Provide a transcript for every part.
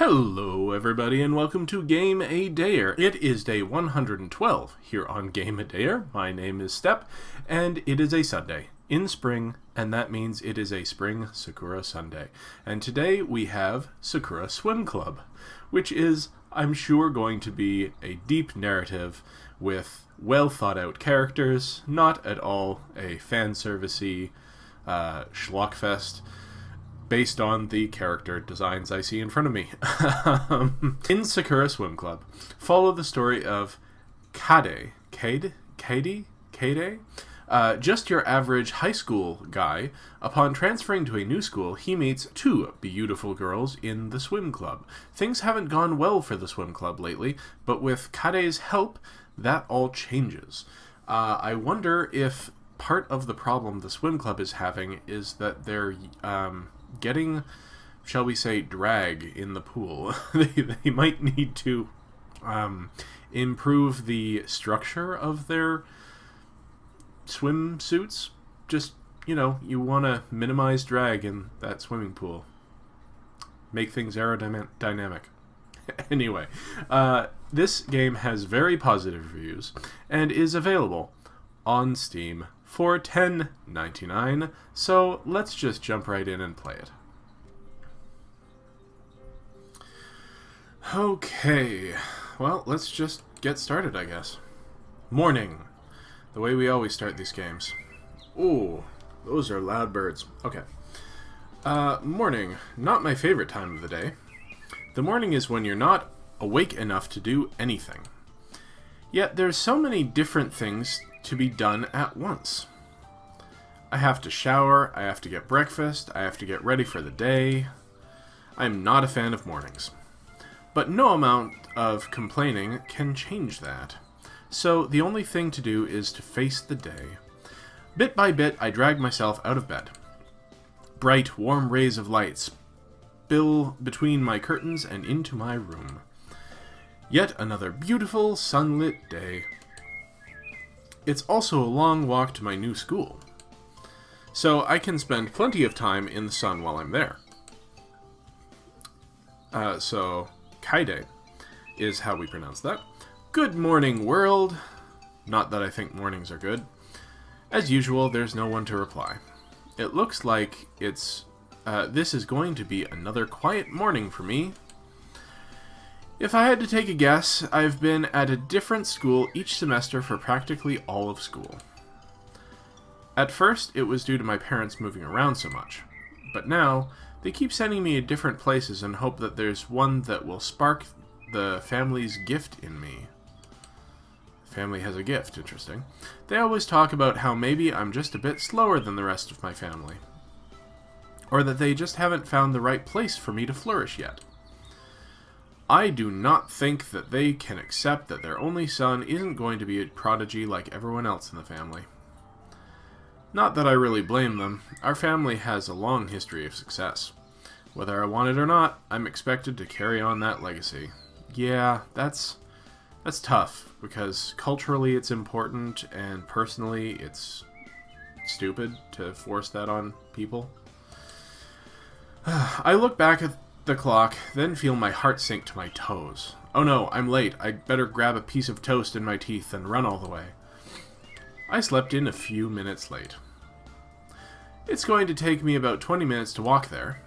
Hello everybody and welcome to Game A Dayer. It is day 112 here on Game A Dayer. My name is Step and it is a Sunday in spring, and that means it is a spring Sakura Sunday. And today we have Sakura Swim Club, which is, I'm sure, going to be a deep narrative with well thought out characters, not at all a fan servicey schlockfest based on the character designs I see in front of me. In Sakura Swim Club, follow the story of Kade, just your average high school guy. Upon transferring to a new school, he meets two beautiful girls in the swim club. Things haven't gone well for the swim club lately, but with Kade's help, that all changes. I wonder if part of the problem the swim club is having is that they're getting, shall we say, drag in the pool. They might need to improve the structure of their swimsuits. Just, you want to minimize drag in that swimming pool. Make things aerodynamic. Anyway, this game has very positive reviews and is available on Steam for $10.99, so let's just jump right in and play it. Okay, well, let's just get started, I guess. Morning, the way we always start these games. Ooh, those are loud birds. Okay. Morning, not my favorite time of the day. The morning is when you're not awake enough to do anything. Yet there's so many different things to be done at once. I have to shower, I have to get breakfast, I have to get ready for the day. I'm not a fan of mornings. But no amount of complaining can change that. So the only thing to do is to face the day. Bit by bit, I drag myself out of bed. Bright, warm rays of light spill between my curtains and into my room. Yet another beautiful, sunlit day. It's also a long walk to my new school, so I can spend plenty of time in the sun while I'm there. So, Kaide is how we pronounce that. Good morning, world. Not that I think mornings are good. As usual, there's no one to reply. It looks like this is going to be another quiet morning for me. If I had to take a guess, I've been at a different school each semester for practically all of school. At first, it was due to my parents moving around so much, but now they keep sending me to different places and hope that there's one that will spark the family's gift in me. Family has a gift, interesting. They always talk about how maybe I'm just a bit slower than the rest of my family, or that they just haven't found the right place for me to flourish yet. I do not think that they can accept that their only son isn't going to be a prodigy like everyone else in the family. Not that I really blame them. Our family has a long history of success. Whether I want it or not, I'm expected to carry on that legacy. Yeah, that's tough, because culturally it's important, and personally it's stupid to force that on people. I look back at the clock, then feel my heart sink to my toes. Oh no, I'm late. I'd better grab a piece of toast in my teeth and run all the way. I slept in a few minutes late. It's going to take me about 20 minutes to walk there.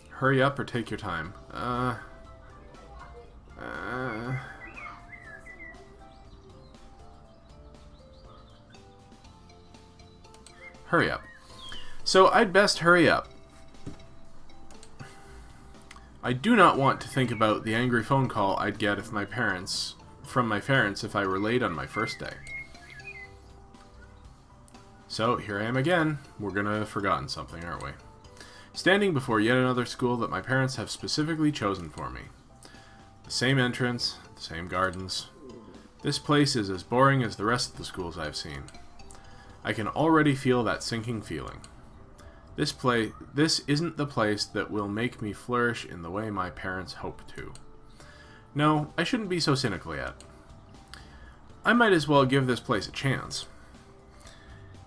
Hurry up or take your time. Hurry up. So I'd best hurry up. I do not want to think about the angry phone call I'd get from my parents if I were late on my first day. So here I am again. We're gonna have forgotten something, aren't we? Standing before yet another school that my parents have specifically chosen for me. The same entrance, the same gardens. This place is as boring as the rest of the schools I've seen. I can already feel that sinking feeling. This isn't the place that will make me flourish in the way my parents hope to. No, I shouldn't be so cynical yet. I might as well give this place a chance.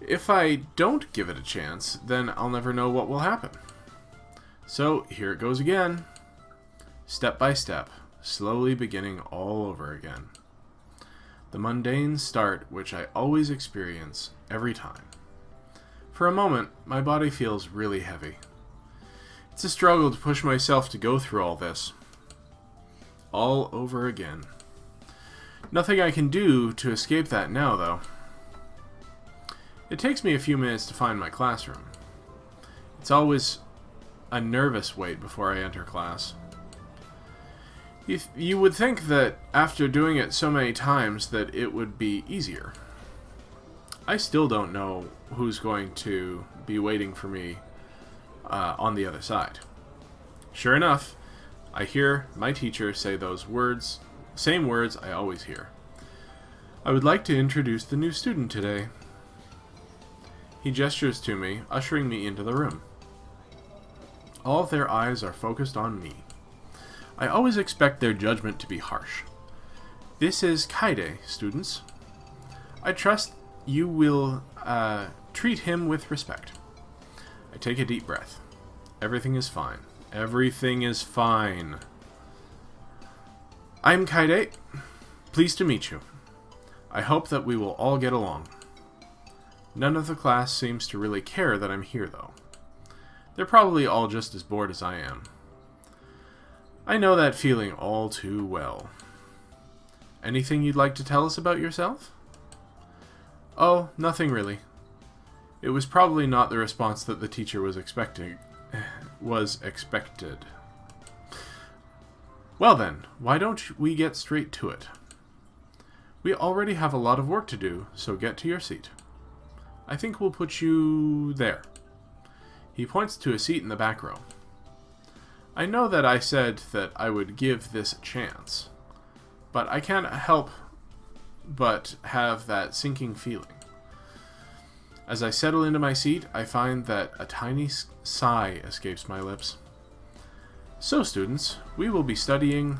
If I don't give it a chance, then I'll never know what will happen. So, here it goes again. step by step, slowly beginning all over again. The mundane start which I always experience every time. For a moment, my body feels really heavy. It's a struggle to push myself to go through all this. All over again. Nothing I can do to escape that now, though. It takes me a few minutes to find my classroom. It's always a nervous wait before I enter class. You would think that after doing it so many times that it would be easier. I still don't know who's going to be waiting for me on the other side. Sure enough, I hear my teacher say those words, same words I always hear. I would like to introduce the new student today. He gestures to me, ushering me into the room. All of their eyes are focused on me. I always expect their judgment to be harsh. This is Kaide, students. I trust you will treat him with respect. I take a deep breath. Everything is fine. Everything is fine. I'm Kaide. Pleased to meet you. I hope that we will all get along. None of the class seems to really care that I'm here, though. They're probably all just as bored as I am. I know that feeling all too well. Anything you'd like to tell us about yourself? Oh, nothing really. It was probably not the response that the teacher was expected. Well then, why don't we get straight to it? We already have a lot of work to do, so get to your seat. I think we'll put you there. He points to a seat in the back row. I know that I said that I would give this a chance, but I can't help but have that sinking feeling. As I settle into my seat, I find that a tiny sigh escapes my lips. So, students, we will be studying.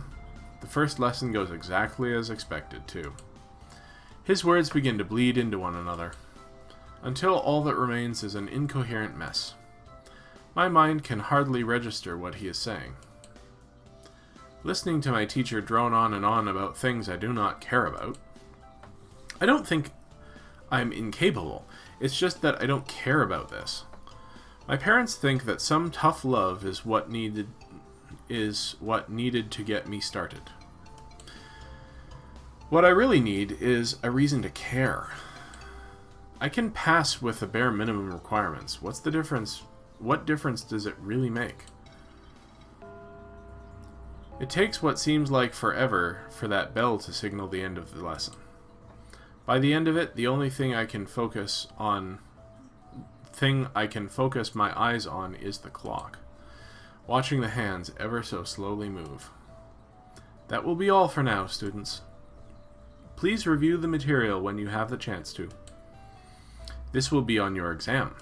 The first lesson goes exactly as expected, too. His words begin to bleed into one another, until all that remains is an incoherent mess. My mind can hardly register what he is saying. Listening to my teacher drone on and on about things I do not care about. I don't think I'm incapable, it's just that I don't care about this. My parents think that some tough love is what needed to get me started. What I really need is a reason to care. I can pass with the bare minimum requirements. What's the difference? What difference does it really make? It takes what seems like forever for that bell to signal the end of the lesson. By the end of it, the only thing I can focus my eyes on is the clock, watching the hands ever so slowly move. That will be all for now, students. Please review the material when you have the chance to. This will be on your exam.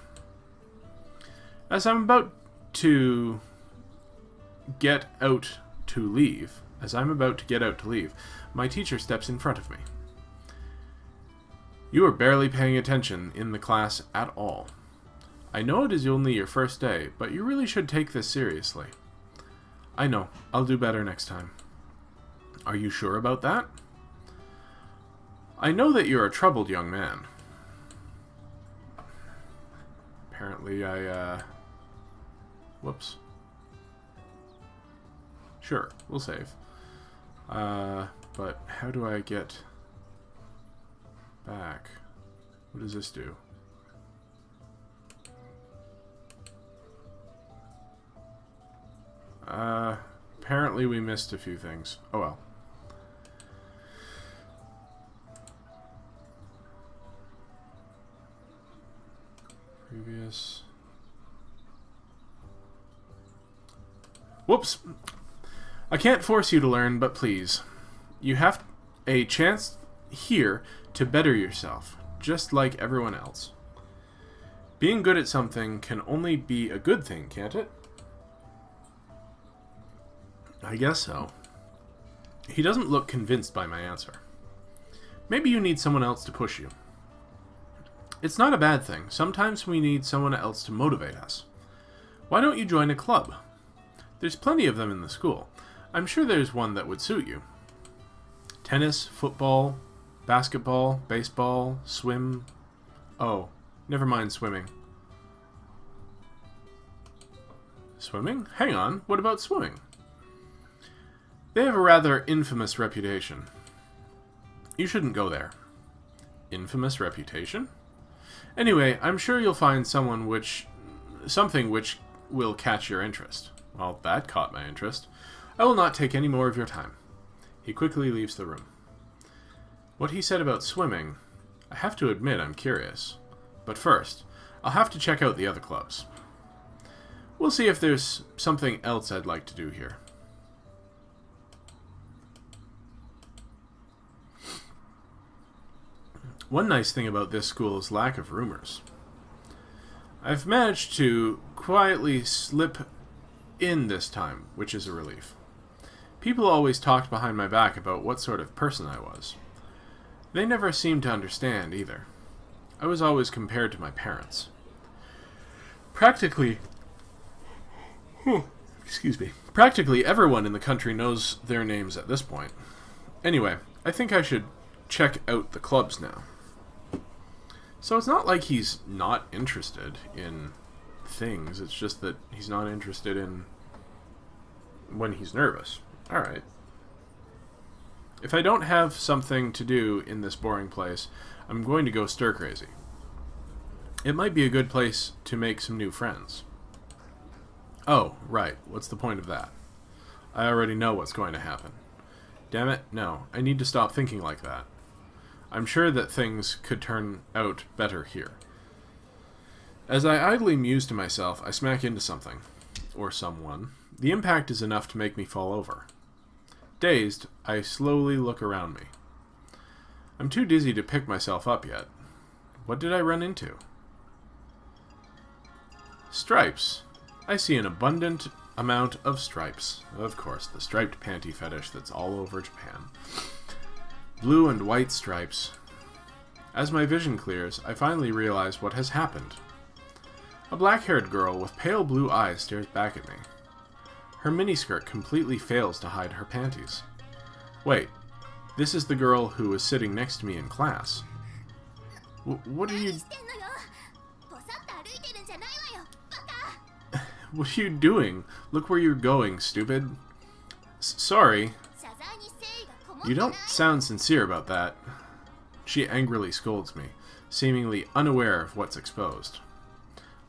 As I'm about to get out to leave, my teacher steps in front of me. You are barely paying attention in the class at all. I know it is only your first day, but you really should take this seriously. I know, I'll do better next time. Are you sure about that? I know that you're a troubled young man. Apparently whoops. Sure, we'll save. But how do I get back? What does this do? Apparently we missed a few things. Oh well. Previous. Whoops! I can't force you to learn, but please. You have a chance here to better yourself, just like everyone else. Being good at something can only be a good thing, can't it? I guess so. He doesn't look convinced by my answer. Maybe you need someone else to push you. It's not a bad thing. Sometimes we need someone else to motivate us. Why don't you join a club? There's plenty of them in the school. I'm sure there's one that would suit you. Tennis, football, basketball, baseball, swim. Oh, never mind swimming. Swimming? Hang on, what about swimming? They have a rather infamous reputation. You shouldn't go there. Infamous reputation? Anyway, I'm sure you'll find something which will catch your interest. Well, that caught my interest. I will not take any more of your time. He quickly leaves the room. What he said about swimming, I have to admit I'm curious. But first, I'll have to check out the other clubs. We'll see if there's something else I'd like to do here. One nice thing about this school is lack of rumors. I've managed to quietly slip in this time, which is a relief. People always talked behind my back about what sort of person I was. They never seemed to understand either. I was always compared to my parents. Practically everyone in the country knows their names at this point. Anyway, I think I should check out the clubs now. So it's not like he's not interested in things, it's just that he's not interested in when he's nervous. Alright. If I don't have something to do in this boring place, I'm going to go stir crazy. It might be a good place to make some new friends. Oh, right. What's the point of that? I already know what's going to happen. Damn it, no. I need to stop thinking like that. I'm sure that things could turn out better here. As I idly muse to myself, I smack into something. Or someone. The impact is enough to make me fall over. Dazed, I slowly look around me. I'm too dizzy to pick myself up yet. What did I run into? Stripes. I see an abundant amount of stripes. Of course, the striped panty fetish that's all over Japan. Blue and white stripes. As my vision clears, I finally realize what has happened. A black-haired girl with pale blue eyes stares back at me. Her miniskirt completely fails to hide her panties. Wait, this is the girl who was sitting next to me in class. What are you... What are you doing? Look where you're going, stupid. Sorry. You don't sound sincere about that. She angrily scolds me, seemingly unaware of what's exposed.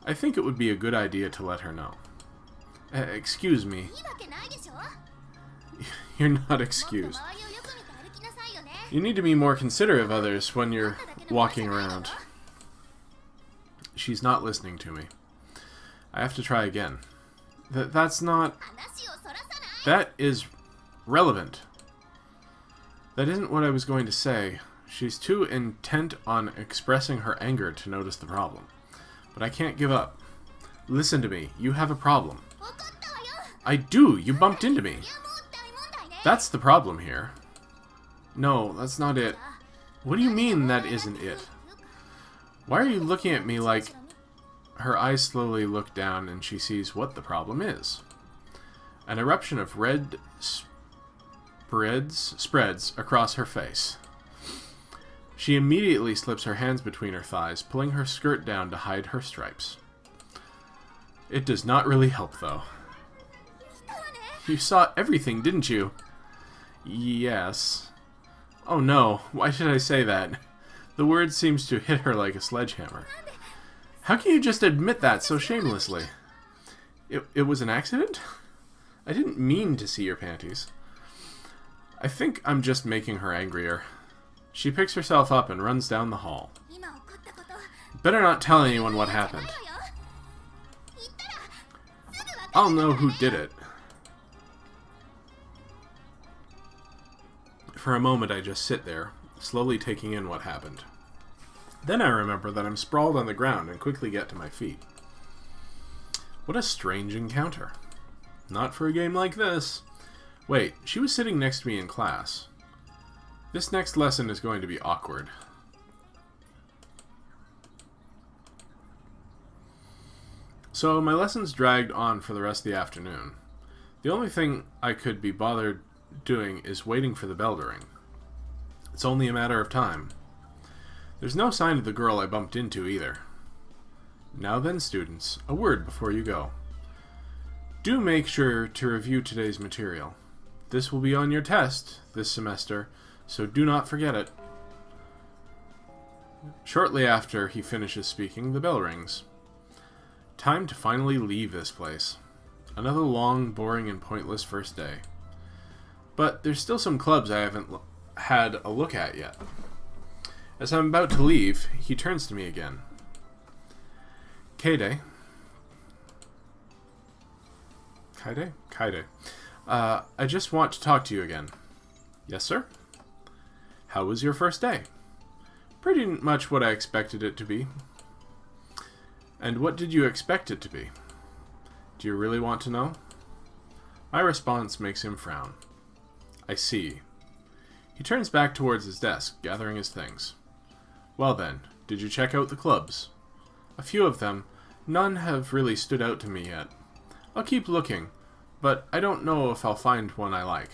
I think it would be a good idea to let her know. Excuse me. You're not excused. You need to be more considerate of others when you're walking around. She's not listening to me. I have to try again. That's not... That is relevant. That isn't what I was going to say. She's too intent on expressing her anger to notice the problem. But I can't give up. Listen to me. You have a problem. I do. You bumped into me. That's the problem here. No, that's not it. What do you mean that isn't it? Why are you looking at me like... Her eyes slowly look down and she sees what the problem is. An eruption of red spreads across her face. She immediately slips her hands between her thighs, pulling her skirt down to hide her stripes. It does not really help, though. You saw everything, didn't you? Yes. Oh no, why did I say that? The word seems to hit her like a sledgehammer. How can you just admit that so shamelessly? It was an accident? I didn't mean to see your panties. I think I'm just making her angrier. She picks herself up and runs down the hall. Better not tell anyone what happened. I'll know who did it. For a moment I just sit there, slowly taking in what happened. Then I remember that I'm sprawled on the ground and quickly get to my feet. What a strange encounter. Not for a game like this. Wait, she was sitting next to me in class. This next lesson is going to be awkward. So my lessons dragged on for the rest of the afternoon. The only thing I could be bothered doing is waiting for the bell to ring. It's only a matter of time. There's no sign of the girl I bumped into either. Now then, students, a word before you go. Do make sure to review today's material. This will be on your test this semester, so do not forget it. Shortly after he finishes speaking, the bell rings. Time to finally leave this place. Another long, boring, and pointless first day. But there's still some clubs I haven't had a look at yet. As I'm about to leave, he turns to me again. Kaide? I just want to talk to you again. Yes, sir? How was your first day? Pretty much what I expected it to be. And what did you expect it to be? Do you really want to know? My response makes him frown. I see. He turns back towards his desk, gathering his things. Well then, did you check out the clubs? A few of them. None have really stood out to me yet. I'll keep looking, but I don't know if I'll find one I like.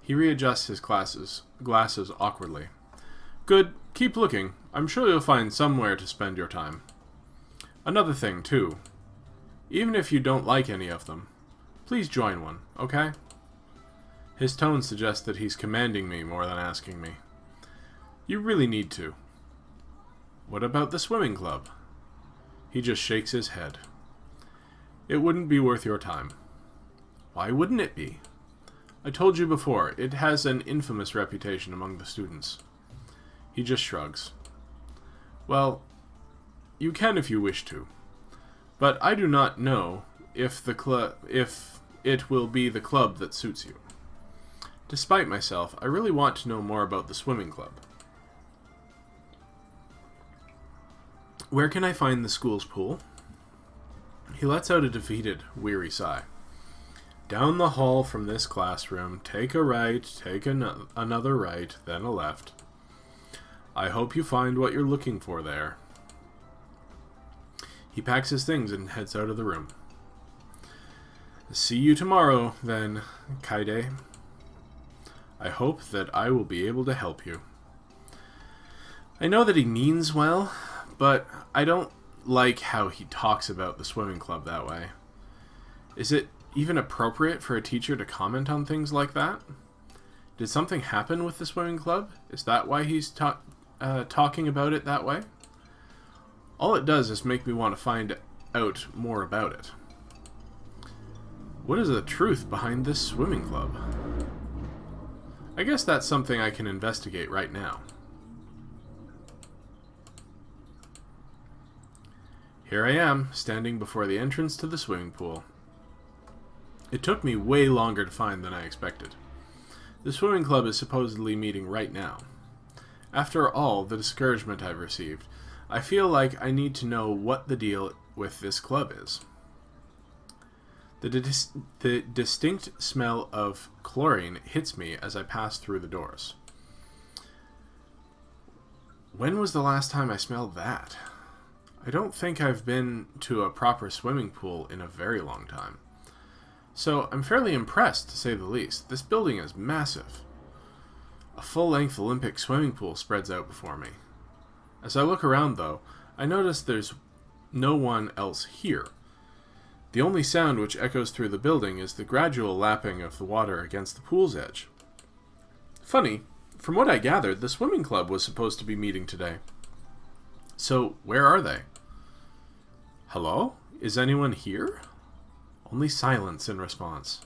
He readjusts his glasses awkwardly. Good, keep looking. I'm sure you'll find somewhere to spend your time. Another thing, too. Even if you don't like any of them, please join one, okay? His tone suggests that he's commanding me more than asking me. You really need to. What about the swimming club? He just shakes his head. It wouldn't be worth your time. Why wouldn't it be? I told you before, it has an infamous reputation among the students. He just shrugs. Well, you can if you wish to. But I do not know if it will be the club that suits you. Despite myself, I really want to know more about the swimming club. Where can I find the school's pool? He lets out a defeated, weary sigh. Down the hall from this classroom, take a right, take another right, then a left. I hope you find what you're looking for there. He packs his things and heads out of the room. See you tomorrow, then, Kaide. I hope that I will be able to help you. I know that he means well, but I don't like how he talks about the swimming club that way. Is it even appropriate for a teacher to comment on things like that? Did something happen with the swimming club? Is that why he's talking about it that way? All it does is make me want to find out more about it. What is the truth behind this swimming club? I guess that's something I can investigate right now. Here I am, standing before the entrance to the swimming pool. It took me way longer to find than I expected. The swimming club is supposedly meeting right now. After all the discouragement I've received, I feel like I need to know what the deal with this club is. The distinct smell of chlorine hits me as I pass through the doors. When was the last time I smelled that? I don't think I've been to a proper swimming pool in a very long time. So I'm fairly impressed, to say the least. This building is massive. A full-length Olympic swimming pool spreads out before me. As I look around, though, I notice there's no one else here. The only sound which echoes through the building is the gradual lapping of the water against the pool's edge. Funny, from what I gathered, the swimming club was supposed to be meeting today. So, where are they? Hello? Is anyone here? Only silence in response.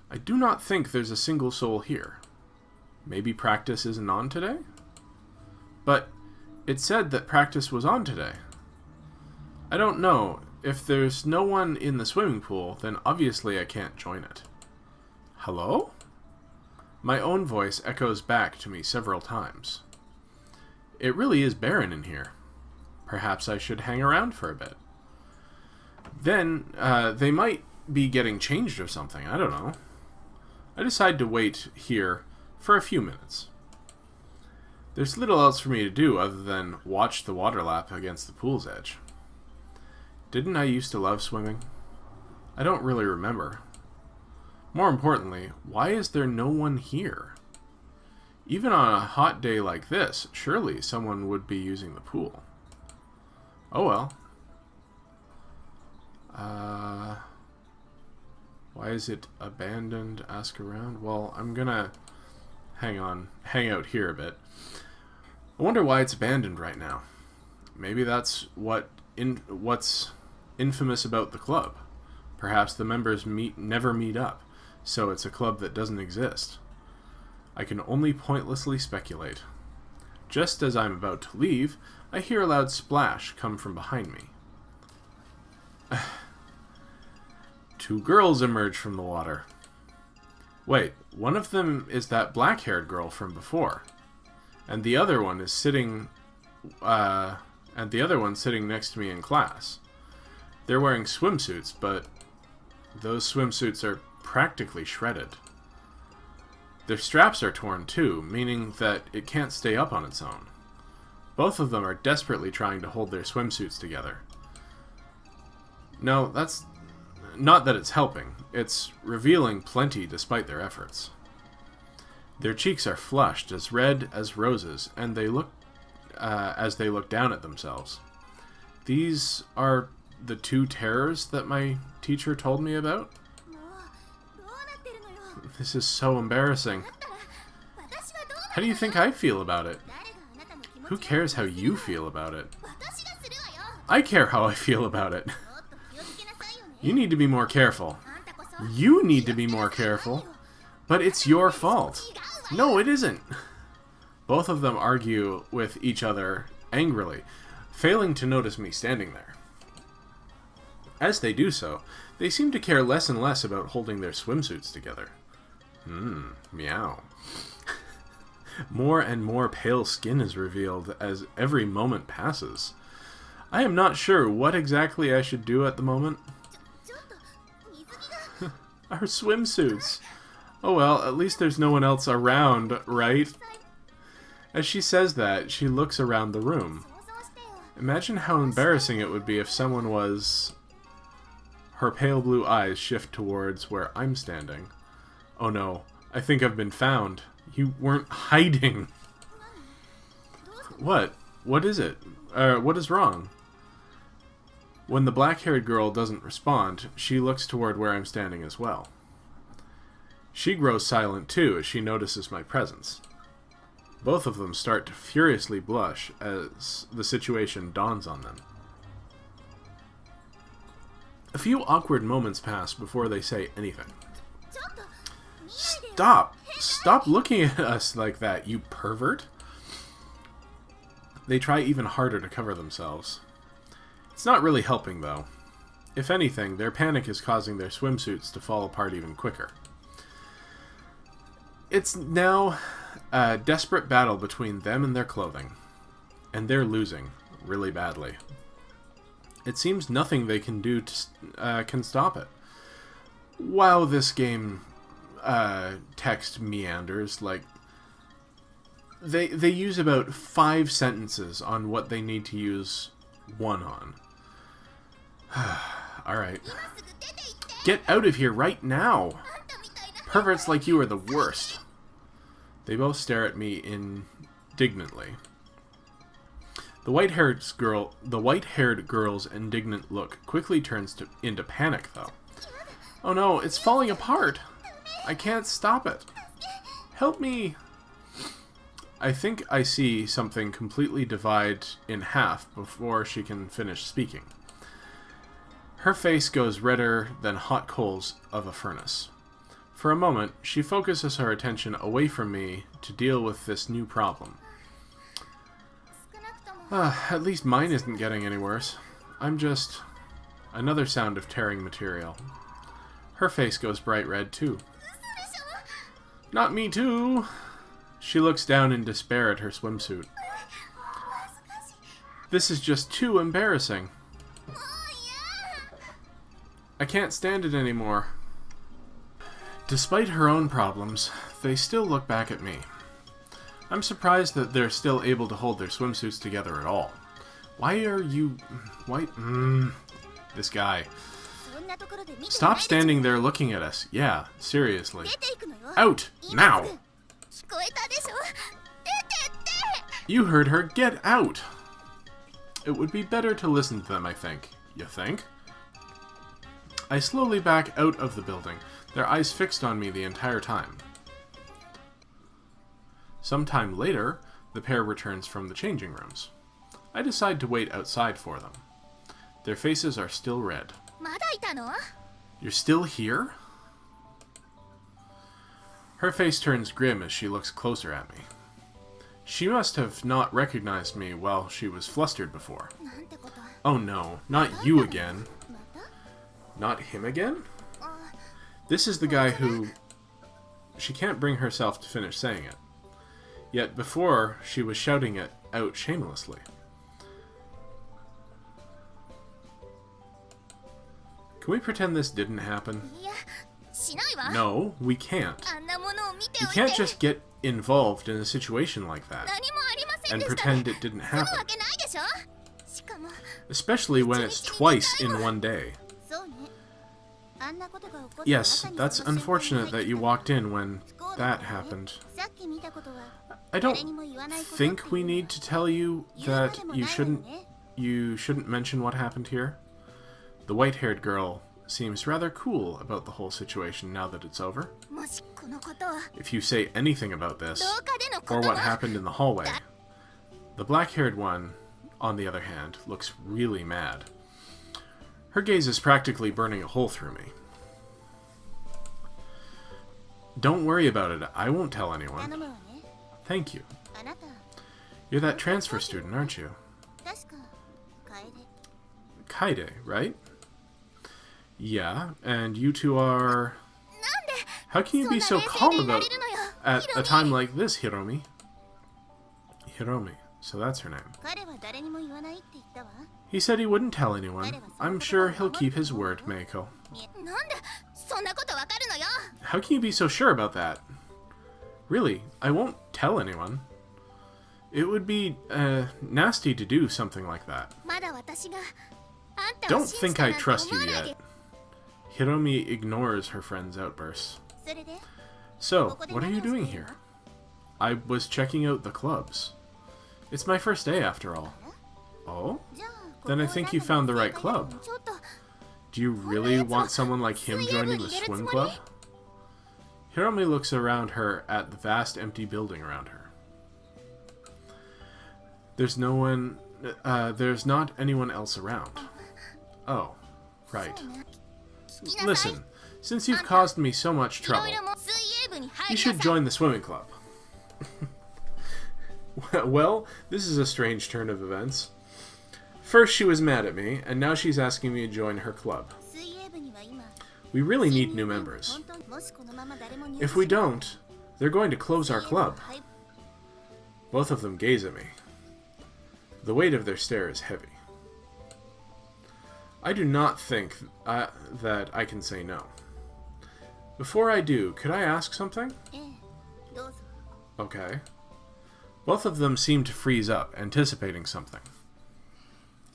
I do not think there's a single soul here. Maybe practice isn't on today? But it said that practice was on today. I don't know. If there's no one in the swimming pool, then obviously I can't join it. Hello? My own voice echoes back to me several times. It really is barren in here. Perhaps I should hang around for a bit. Then, they might be getting changed or something. I don't know. I decide to wait here for a few minutes. There's little else for me to do other than watch the water lap against the pool's edge. Didn't I used to love swimming? I don't really remember. More importantly, why is there no one here? Even on a hot day like this, surely someone would be using the pool. Oh well. Why is it abandoned? Ask around. Well, I'm gonna hang out here a bit. I wonder why it's abandoned right now. Maybe that's what's infamous about the club. Perhaps the members never meet up, so it's a club that doesn't exist. I can only pointlessly speculate. Just as I'm about to leave, I hear a loud splash come from behind me. Two girls emerge from the water. Wait, one of them is that black-haired girl from before, and the other one is sitting. And the other one sitting next to me in class. They're wearing swimsuits, but those swimsuits are practically shredded. Their straps are torn too, meaning that it can't stay up on its own. Both of them are desperately trying to hold their swimsuits together. No, that's not that it's helping. It's revealing plenty despite their efforts. Their cheeks are flushed, as red as roses, and they look as they look down at themselves. These are the two terrors that my teacher told me about? This is so embarrassing. How do you think I feel about it? Who cares how you feel about it? I care how I feel about it. You need to be more careful. You need to be more careful. But it's your fault. No, it isn't. Both of them argue with each other angrily, failing to notice me standing there. As they do so, they seem to care less and less about holding their swimsuits together. Meow. More and more pale skin is revealed as every moment passes. I am not sure what exactly I should do at the moment. Our swimsuits. Oh well, at least there's no one else around, right? As she says that, she looks around the room. Imagine how embarrassing it would be if someone was... Her pale blue eyes shift towards where I'm standing. Oh no, I think I've been found. You weren't hiding. What? What is it? What is wrong? When the black-haired girl doesn't respond, she looks toward where I'm standing as well. She grows silent too as she notices my presence. Both of them start to furiously blush as the situation dawns on them. A few awkward moments pass before they say anything. Stop! Stop looking at us like that, you pervert! They try even harder to cover themselves. It's not really helping, though. If anything, their panic is causing their swimsuits to fall apart even quicker. It's now a desperate battle between them and their clothing. And they're losing, really badly. It seems nothing they can do can stop it. Wow, this game text meanders, like... They use about 5 sentences on what they need to use one on. Alright. Get out of here right now! Perverts like you are the worst. They both stare at me indignantly. The white-haired girl's indignant look quickly turns into panic, though. Oh no, it's falling apart! I can't stop it! Help me! I think I see something completely divide in half before she can finish speaking. Her face goes redder than hot coals of a furnace. For a moment, she focuses her attention away from me to deal with this new problem. At least mine isn't getting any worse. I'm just... Another sound of tearing material. Her face goes bright red, too. Not me, too! She looks down in despair at her swimsuit. This is just too embarrassing. I can't stand it anymore. Despite her own problems, they still look back at me. I'm surprised that they're still able to hold their swimsuits together at all. Why are you... This guy. Stop standing there looking at us. Yeah, seriously. Out! Now! You heard her. Get out! It would be better to listen to them, I think. You think? I slowly back out of the building, their eyes fixed on me the entire time. Sometime later, the pair returns from the changing rooms. I decide to wait outside for them. Their faces are still red. You're still here? Her face turns grim as she looks closer at me. She must have not recognized me while she was flustered before. Oh no, not you again. Not him again? This is the guy who... She can't bring herself to finish saying it. Yet before, she was shouting it out shamelessly. Can we pretend this didn't happen? No, we can't. You can't just get involved in a situation like that and pretend it didn't happen. Especially when it's twice in one day. Yes, that's unfortunate that you walked in when that happened. I don't think we need to tell you that you shouldn't mention what happened here. The white-haired girl seems rather cool about the whole situation now that it's over. If you say anything about this, or what happened in the hallway, the black-haired one, on the other hand, looks really mad. Her gaze is practically burning a hole through me. Don't worry about it, I won't tell anyone. Thank you. You're that transfer student, aren't you? Kaede, right? Yeah, and you two are... How can you be so calm about at a time like this, Hiromi? Hiromi, so that's her name. He said he wouldn't tell anyone. I'm sure he'll keep his word, Meiko. How can you be so sure about that? Really, I won't tell anyone. It would be, nasty to do something like that. Don't think I trust you yet. Hiromi ignores her friend's outbursts. So, what are you doing here? I was checking out the clubs. It's my first day after all. Oh? Then I think you found the right club. Do you really want someone like him joining the swim club? Hiromi looks around her at the vast empty building around her. There's no one... there's not anyone else around. Oh, right. Listen, since you've caused me so much trouble, you should join the swimming club. Well, this is a strange turn of events. First she was mad at me, and now she's asking me to join her club. We really need new members. If we don't, they're going to close our club. Both of them gaze at me. The weight of their stare is heavy. I do not think that I can say no. Before I do, could I ask something? Okay. Both of them seem to freeze up, anticipating something.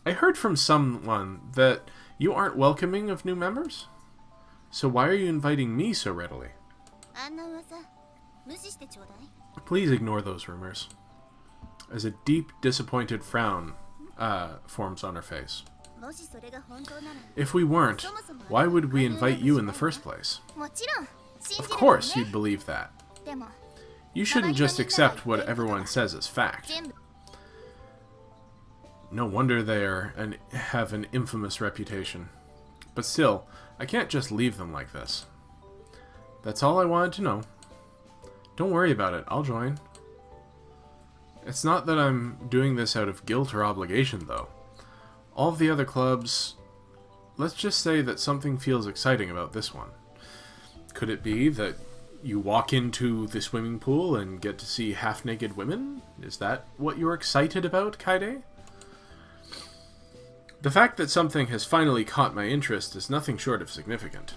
I heard from someone that you aren't welcoming of new members? So why are you inviting me so readily? Please ignore those rumors. As a deep, disappointed frown forms on her face. If we weren't, why would we invite you in the first place? Of course you'd believe that. You shouldn't just accept what everyone says as fact. No wonder they have an infamous reputation. But still, I can't just leave them like this. That's all I wanted to know. Don't worry about it, I'll join. It's not that I'm doing this out of guilt or obligation, though. All of the other clubs... Let's just say that something feels exciting about this one. Could it be that you walk into the swimming pool and get to see half-naked women? Is that what you're excited about, Kaede? The fact that something has finally caught my interest is nothing short of significant.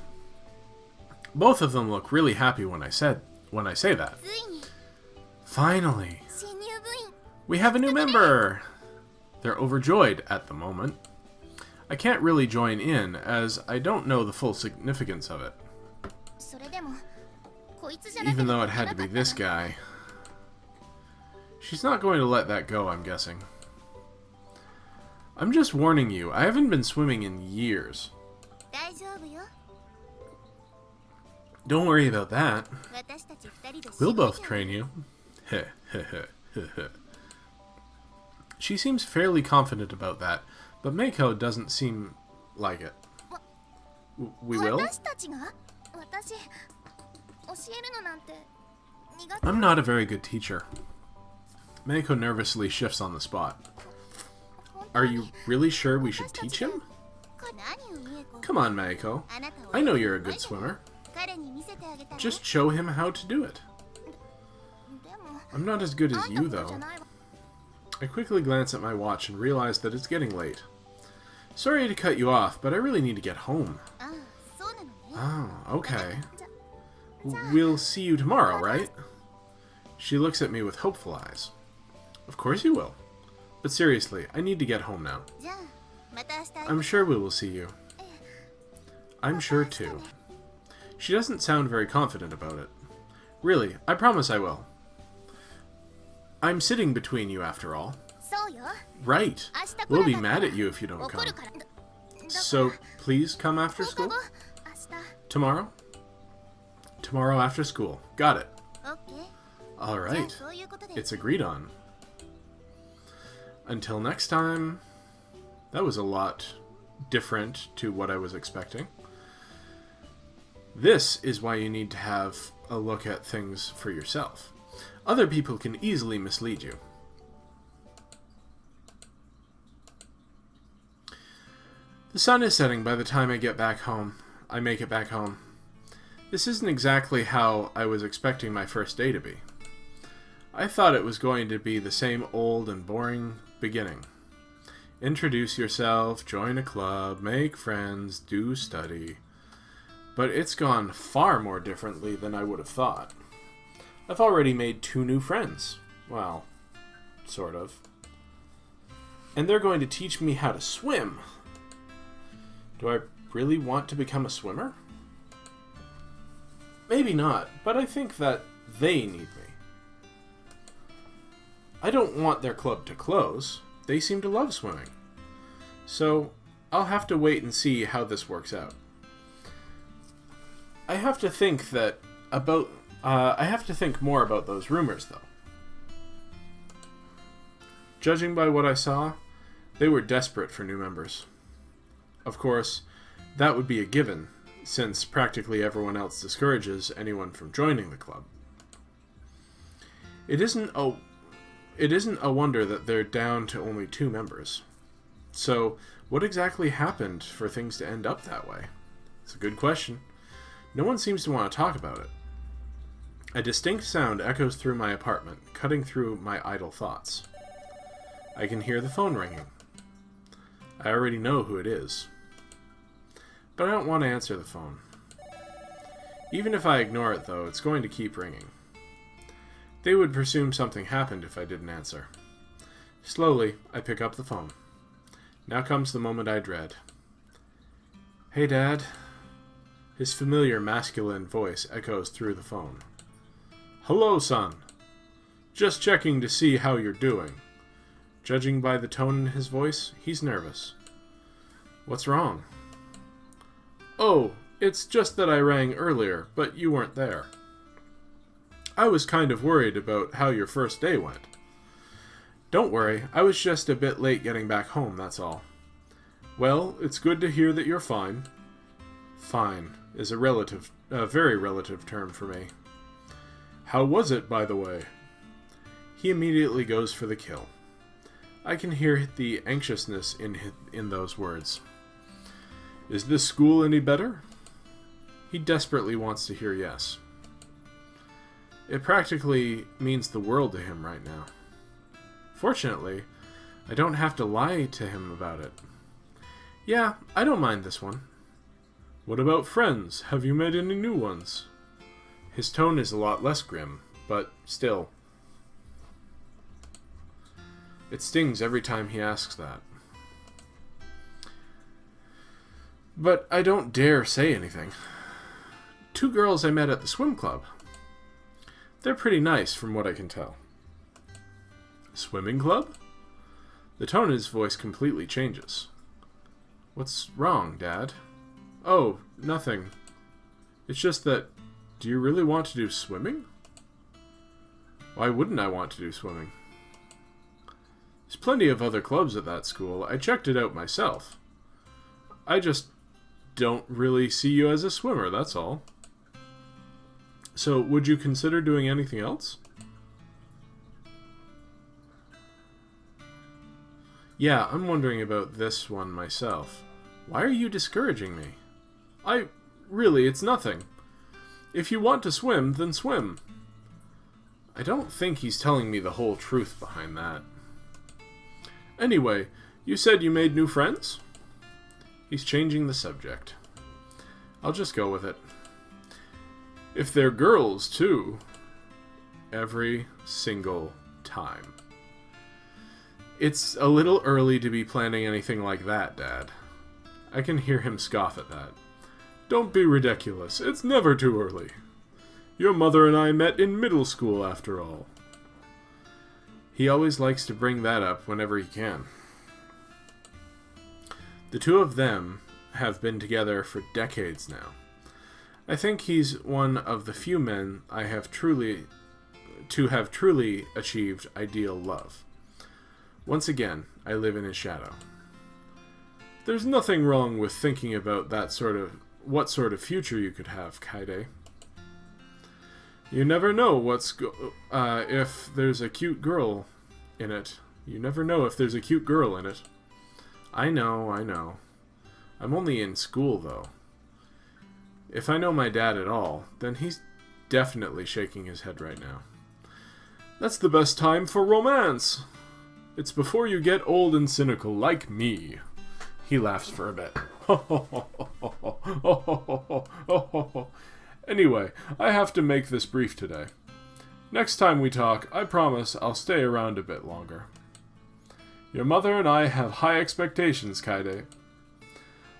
Both of them look really happy when I say that. Finally! We have a new member! They're overjoyed at the moment. I can't really join in, as I don't know the full significance of it. Even though it had to be this guy. She's not going to let that go, I'm guessing. I'm just warning you, I haven't been swimming in years. Don't worry about that. We'll both train you. She seems fairly confident about that, but Meiko doesn't seem like it. We will? I'm not a very good teacher. Meiko nervously shifts on the spot. Are you really sure we should teach him? Come on, Meiko. I know you're a good swimmer. Just show him how to do it. I'm not as good as you, though. I quickly glance at my watch and realize that it's getting late. Sorry to cut you off, but I really need to get home. Oh, okay. We'll see you tomorrow, right? She looks at me with hopeful eyes. Of course you will. But seriously, I need to get home now. I'm sure we will see you. I'm sure too. She doesn't sound very confident about it. Really, I promise I will. I'm sitting between you after all. Right. We'll be mad at you if you don't come. So, please come after school? Tomorrow? Tomorrow after school. Got it. Alright. It's agreed on. Until next time. That was a lot different to what I was expecting. This is why you need to have a look at things for yourself. Other people can easily mislead you. The sun is setting by the time I get back home. I make it back home. This isn't exactly how I was expecting my first day to be. I thought it was going to be the same old and boring beginning. Introduce yourself, join a club, make friends, do study. But it's gone far more differently than I would have thought. I've already made 2 new friends. Well, sort of. And they're going to teach me how to swim. Do I really want to become a swimmer? Maybe not, but I think that they need me. I don't want their club to close. They seem to love swimming. So, I'll have to wait and see how this works out. I have to think more about those rumors, though. Judging by what I saw, they were desperate for new members. Of course, that would be a given, since practically everyone else discourages anyone from joining the club. It isn't a wonder that they're down to only 2 members. So, what exactly happened for things to end up that way? It's a good question. No one seems to want to talk about it. A distinct sound echoes through my apartment, cutting through my idle thoughts. I can hear the phone ringing. I already know who it is. But I don't want to answer the phone. Even if I ignore it, though, it's going to keep ringing. They would presume something happened if I didn't answer. Slowly, I pick up the phone. Now comes the moment I dread. Hey, Dad. His familiar masculine voice echoes through the phone. Hello, son. Just checking to see how you're doing. Judging by the tone in his voice, he's nervous. What's wrong? Oh, it's just that I rang earlier, but you weren't there. I was kind of worried about how your first day went. Don't worry, I was just a bit late getting back home, that's all. Well, it's good to hear that you're fine. Fine is a very relative term for me. How was it, by the way? He immediately goes for the kill. I can hear the anxiousness in those words. Is this school any better? He desperately wants to hear yes. It practically means the world to him right now. Fortunately, I don't have to lie to him about it. Yeah, I don't mind this one. What about friends? Have you made any new ones? His tone is a lot less grim, but still. It stings every time he asks that. But I don't dare say anything. 2 girls I met at the swim club. They're pretty nice from what I can tell. Swimming club? The tone in his voice completely changes. What's wrong, Dad? Oh, nothing. It's just that, do you really want to do swimming? Why wouldn't I want to do swimming? There's plenty of other clubs at that school. I checked it out myself. I just don't really see you as a swimmer, that's all. So, would you consider doing anything else? Yeah, I'm wondering about this one myself. Why are you discouraging me? Really, it's nothing. If you want to swim, then swim. I don't think he's telling me the whole truth behind that. Anyway, you said you made new friends? He's changing the subject. I'll just go with it. If they're girls, too. Every single time. It's a little early to be planning anything like that, Dad. I can hear him scoff at that. Don't be ridiculous. It's never too early. Your mother and I met in middle school, after all. He always likes to bring that up whenever he can. The 2 of them have been together for decades now. I think he's one of the few men I have truly achieved ideal love. Once again, I live in his shadow. There's nothing wrong with thinking about what sort of future you could have, Kaide. You never know if there's a cute girl in it. You never know if there's a cute girl in it. I know. I'm only in school, though. If I know my dad at all, then he's definitely shaking his head right now. That's the best time for romance. It's before you get old and cynical like me. He laughs for a bit. Anyway, I have to make this brief today. Next time we talk, I promise I'll stay around a bit longer. Your mother and I have high expectations, Kaide.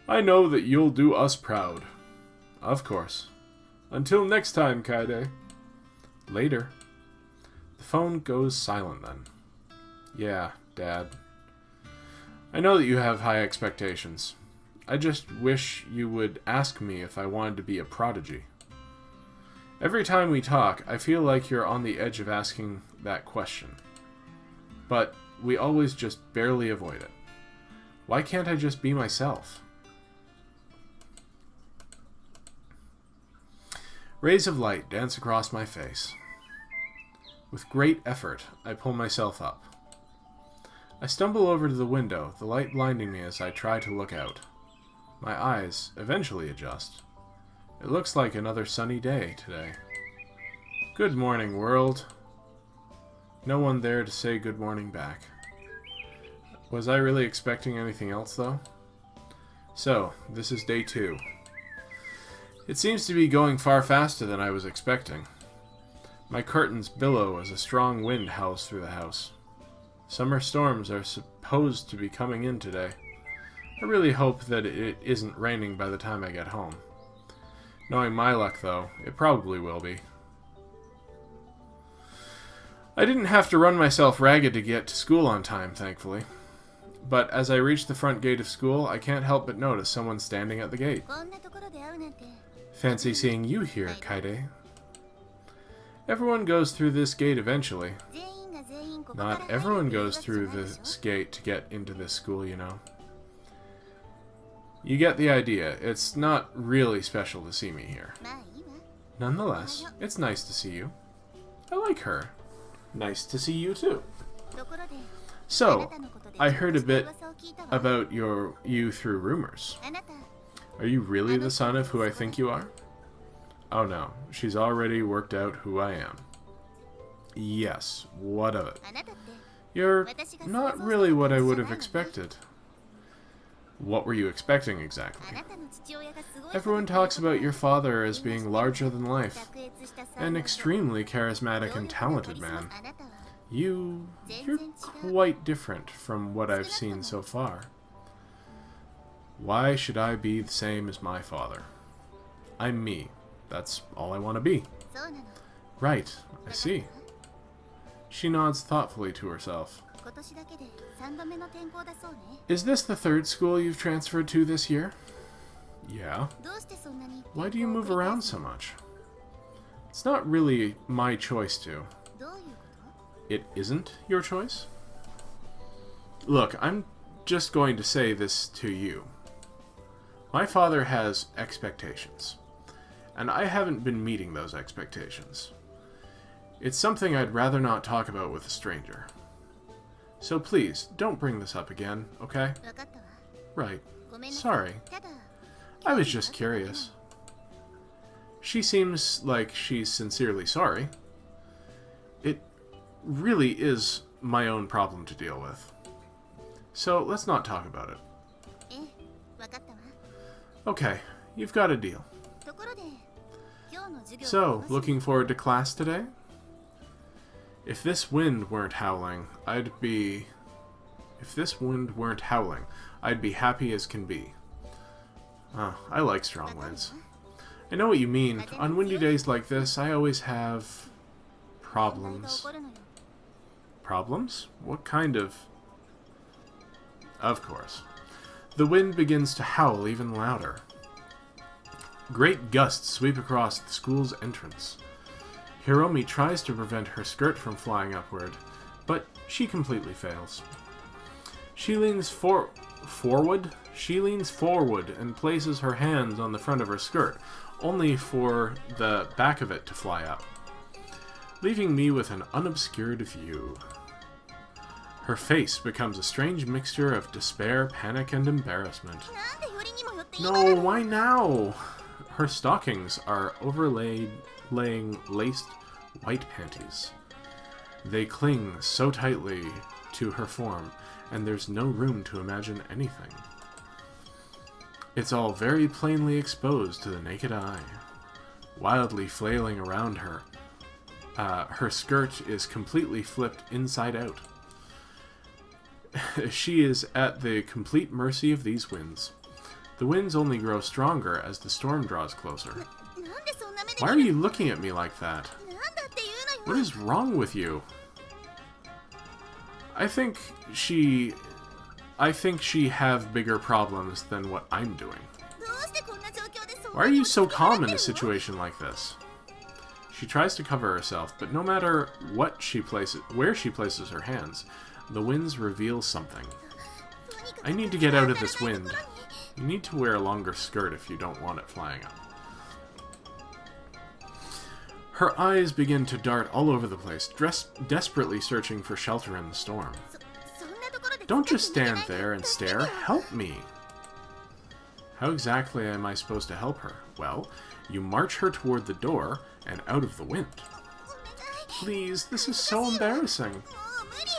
I know that you'll do us proud. Of course. Until next time, Kaide. Later. The phone goes silent then. Yeah, Dad. I know that you have high expectations. I just wish you would ask me if I wanted to be a prodigy. Every time we talk, I feel like you're on the edge of asking that question. But we always just barely avoid it. Why can't I just be myself? Rays of light dance across my face. With great effort, I pull myself up. I stumble over to the window, the light blinding me as I try to look out. My eyes eventually adjust. It looks like another sunny day today. Good morning, world. No one there to say good morning back. Was I really expecting anything else, though? So, this is day 2. It seems to be going far faster than I was expecting. My curtains billow as a strong wind howls through the house. Summer storms are supposed to be coming in today. I really hope that it isn't raining by the time I get home. Knowing my luck, though, it probably will be. I didn't have to run myself ragged to get to school on time, thankfully. But as I reach the front gate of school, I can't help but notice someone standing at the gate. Fancy seeing you here, Kaide. Everyone goes through this gate eventually. Not everyone goes through this gate to get into this school, you know. You get the idea. It's not really special to see me here. Nonetheless, it's nice to see you. I like her. Nice to see you too. So, I heard a bit about you through rumors. Are you really the son of who I think you are? Oh no, she's already worked out who I am. Yes, what of it? You're not really what I would have expected. What were you expecting exactly? Everyone talks about your father as being larger than life, an extremely charismatic and talented man. You're quite different from what I've seen so far. Why should I be the same as my father? I'm me. That's all I want to be. Right, I see. She nods thoughtfully to herself. Is this the third school you've transferred to this year? Yeah. Why do you move around so much? It's not really my choice to. It isn't your choice? Look, I'm just going to say this to you. My father has expectations, and I haven't been meeting those expectations. It's something I'd rather not talk about with a stranger. So please, don't bring this up again, okay? Right. Sorry. I was just curious. She seems like she's sincerely sorry. It really is my own problem to deal with. So let's not talk about it. Okay, you've got a deal. So, looking forward to class today? If this wind weren't howling, I'd be happy as can be. I like strong winds. I know what you mean. On windy days like this, I always have problems. Problems? What kind of... Of course. The wind begins to howl even louder. Great gusts sweep across the school's entrance. Hiromi tries to prevent her skirt from flying upward, but she completely fails. She leans forward and places her hands on the front of her skirt, only for the back of it to fly up, leaving me with an unobscured view. Her face becomes a strange mixture of despair, panic, and embarrassment. No, why now? Her stockings are overlaying laced white panties. They cling so tightly to her form, and there's no room to imagine anything. It's all very plainly exposed to the naked eye. Wildly flailing around her, her skirt is completely flipped inside out. She is at the complete mercy of these winds. The winds only grow stronger as the storm draws closer. Why are you looking at me like that? What is wrong with you? I think she have bigger problems than what I'm doing. Why are you so calm in a situation like this? She tries to cover herself, but no matter where she places her hands, the winds reveal something. I need to get out of this wind. You need to wear a longer skirt if you don't want it flying up. Her eyes begin to dart all over the place, desperately searching for shelter in the storm. Don't just stand there and stare. Help me! How exactly am I supposed to help her? Well, you march her toward the door and out of the wind. Please, this is so embarrassing.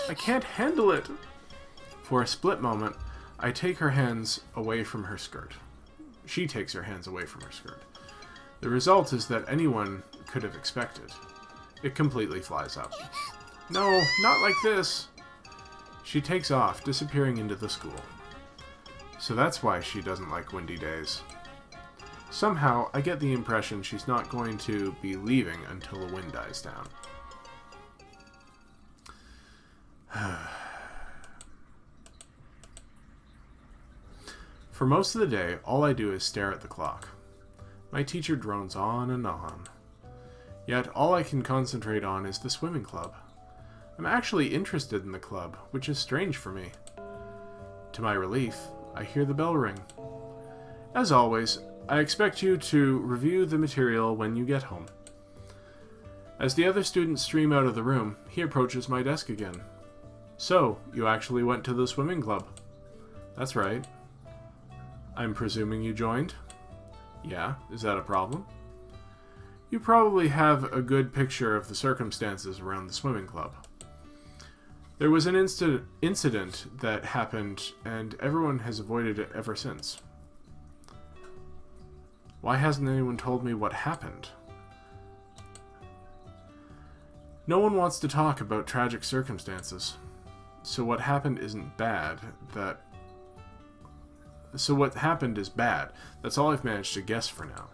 I can't handle it. For a split moment, I take her hands away from her skirt. She takes her hands away from her skirt. The result is that anyone could have expected. It completely flies up. No, not like this. She takes off, disappearing into the school. So that's why she doesn't like windy days. Somehow, I get the impression she's not going to be leaving until the wind dies down. For most of the day, all I do is stare at the clock. My teacher drones on and on. Yet, all I can concentrate on is the swimming club. I'm actually interested in the club, which is strange for me. To my relief, I hear the bell ring. As always, I expect you to review the material when you get home. As the other students stream out of the room, he approaches my desk again. So, you actually went to the swimming club? That's right. I'm presuming you joined? Yeah, is that a problem? You probably have a good picture of the circumstances around the swimming club. There was an incident that happened, and everyone has avoided it ever since. Why hasn't anyone told me what happened? No one wants to talk about tragic circumstances. So what happened isn't bad, So what happened is bad. That's all I've managed to guess for now.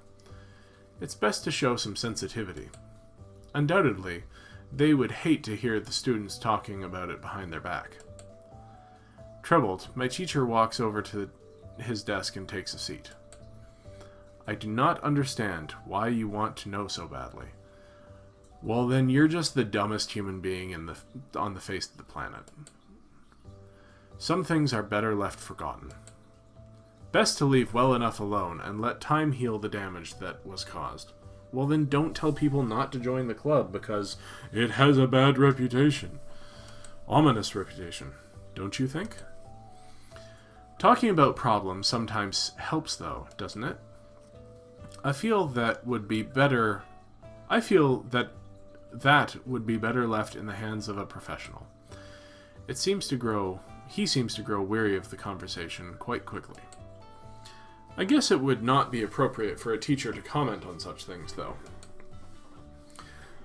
It's best to show some sensitivity. Undoubtedly, they would hate to hear the students talking about it behind their back. Troubled, my teacher walks over to his desk and takes a seat. I do not understand why you want to know so badly. Well, then you're just the dumbest human being on the face of the planet. Some things are better left forgotten. Best to leave well enough alone and let time heal the damage that was caused. Well, then don't tell people not to join the club because it has a bad reputation. Ominous reputation, don't you think? Talking about problems sometimes helps though, doesn't it? I feel that would be better left in the hands of a professional. He seems to grow weary of the conversation quite quickly. I guess it would not be appropriate for a teacher to comment on such things, though.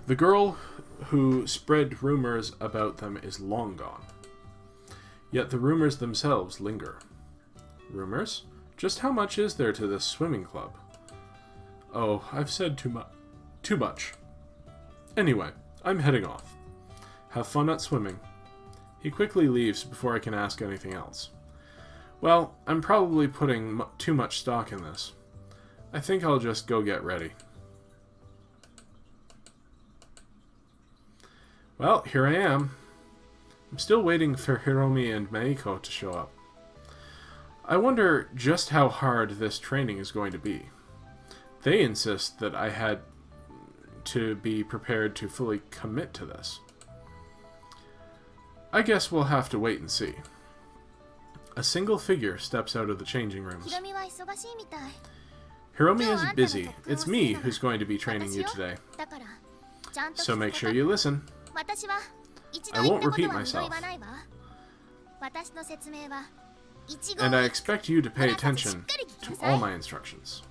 The girl who spread rumors about them is long gone. Yet the rumors themselves linger. Rumors? Just how much is there to this swimming club? Oh, I've said too much. Anyway, I'm heading off. Have fun at swimming. He quickly leaves before I can ask anything else. Well, I'm probably putting too much stock in this. I think I'll just go get ready. Well, here I am. I'm still waiting for Hiromi and Meiko to show up. I wonder just how hard this training is going to be. They insist that I had to be prepared to fully commit to this. I guess we'll have to wait and see. A single figure steps out of the changing rooms. Hiromi is busy. It's me who's going to be training you today. So make sure you listen. I won't repeat myself. And I expect you to pay attention to all my instructions.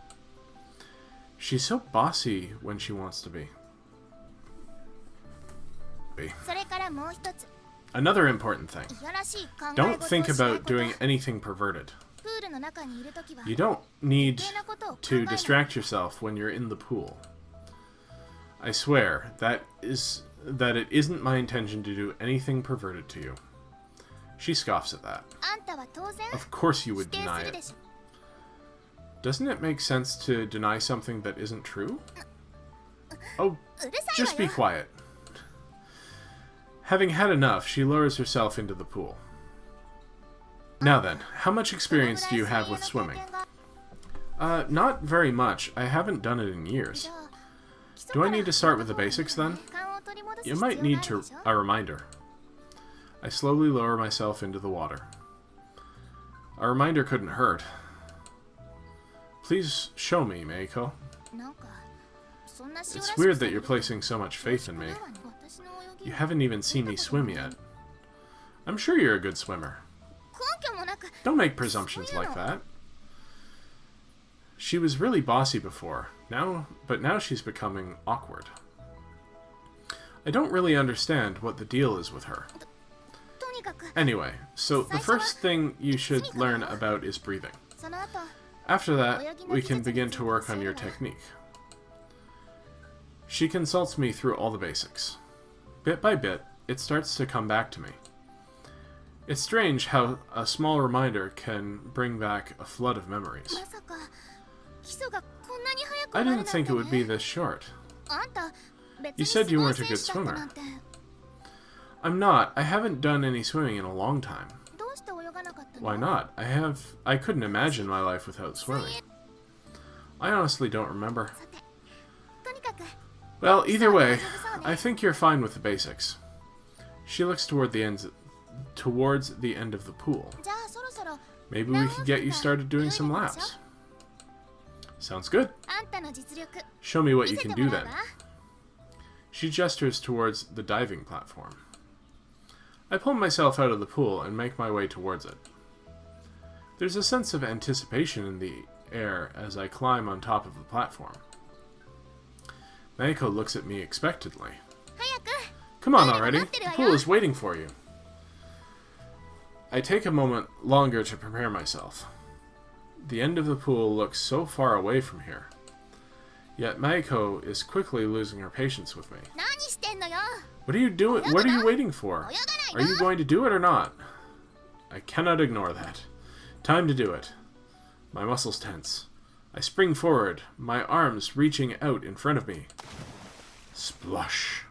She's so bossy when she wants to be. Another important thing. Don't think about doing anything perverted. You don't need to distract yourself when you're in the pool. I swear that it isn't my intention to do anything perverted to you. She scoffs at that. Of course you would deny it. Doesn't it make sense to deny something that isn't true? Oh, just be quiet. Having had enough, she lowers herself into the pool. Now then, how much experience do you have with swimming? Not very much. I haven't done it in years. Do I need to start with the basics then? You might need a reminder. I slowly lower myself into the water. A reminder couldn't hurt. Please show me, Meiko. It's weird that you're placing so much faith in me. You haven't even seen me swim yet. I'm sure you're a good swimmer. Don't make presumptions like that. She was really bossy before, but now she's becoming awkward. I don't really understand what the deal is with her. Anyway, so the first thing you should learn about is breathing. After that, we can begin to work on your technique. She consults me through all the basics. Bit by bit, it starts to come back to me. It's strange how a small reminder can bring back a flood of memories. I didn't think it would be this short. You said you weren't a good swimmer. I'm not. I haven't done any swimming in a long time. Why not? I couldn't imagine my life without swimming. I honestly don't remember. Well, either way, I think you're fine with the basics. She looks towards the end of the pool. Maybe we could get you started doing some laps. Sounds good. Show me what you can do then. She gestures towards the diving platform. I pull myself out of the pool and make my way towards it. There's a sense of anticipation in the air as I climb on top of the platform. Meiko looks at me expectantly. Come on already, the pool is waiting for you. I take a moment longer to prepare myself. The end of the pool looks so far away from here. Yet Maiko is quickly losing her patience with me. What are you doing? What are you waiting for? Are you going to do it or not? I cannot ignore that. Time to do it. My muscles tense. I spring forward, my arms reaching out in front of me. Splush.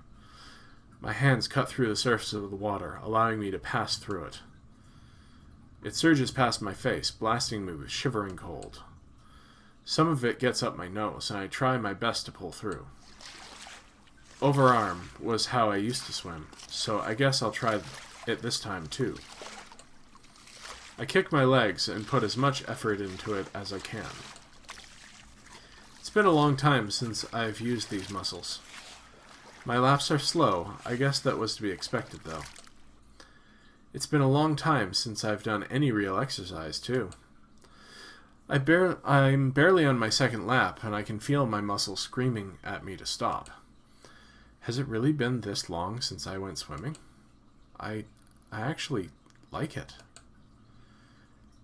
My hands cut through the surface of the water, allowing me to pass through it. It surges past my face, blasting me with shivering cold. Some of it gets up my nose, and I try my best to pull through. Overarm was how I used to swim, so I guess I'll try it this time too. I kick my legs and put as much effort into it as I can. It's been a long time since I've used these muscles. My laps are slow. I guess that was to be expected, though. It's been a long time since I've done any real exercise, too. I'm barely on my second lap, and I can feel my muscles screaming at me to stop. Has it really been this long since I went swimming? I actually like it.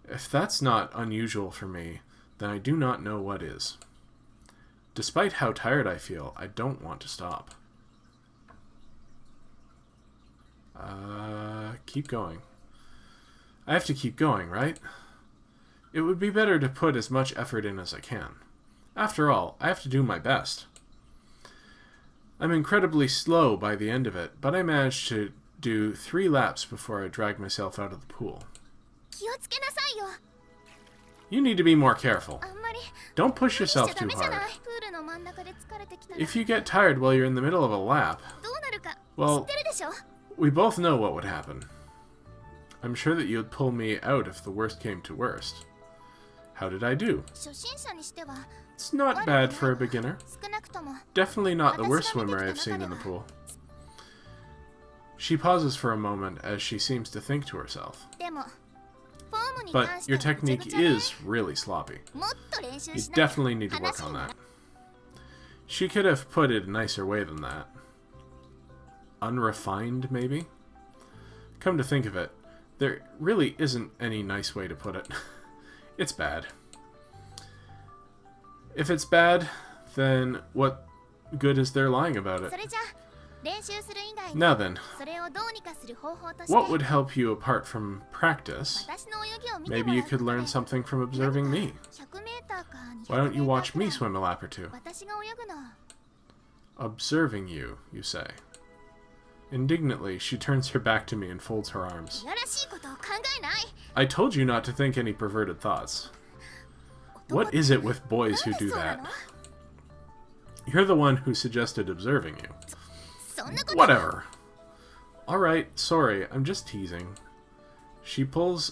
If that's not unusual for me, then I do not know what is. Despite how tired I feel, I don't want to stop. Keep going. I have to keep going, right? It would be better to put as much effort in as I can. After all, I have to do my best. I'm incredibly slow by the end of it, but I managed to do 3 laps before I dragged myself out of the pool. You need to be more careful. Don't push yourself too hard. If you get tired while you're in the middle of a lap, well, we both know what would happen. I'm sure that you'd pull me out if the worst came to worst. How did I do? It's not bad for a beginner. Definitely not the worst swimmer I have seen in the pool. She pauses for a moment as she seems to think to herself. But your technique is really sloppy. You definitely need to work on that. She could have put it a nicer way than that. Unrefined, maybe? Come to think of it, there really isn't any nice way to put it. It's bad. If it's bad, then what good is there lying about it? Now then, what would help you apart from practice? Maybe you could learn something from observing me. Why don't you watch me swim a lap or two? Observing you, you say. Indignantly, she turns her back to me and folds her arms. I told you not to think any perverted thoughts. What is it with boys who do that? You're the one who suggested observing you. Whatever. Alright, sorry, I'm just teasing. She puffs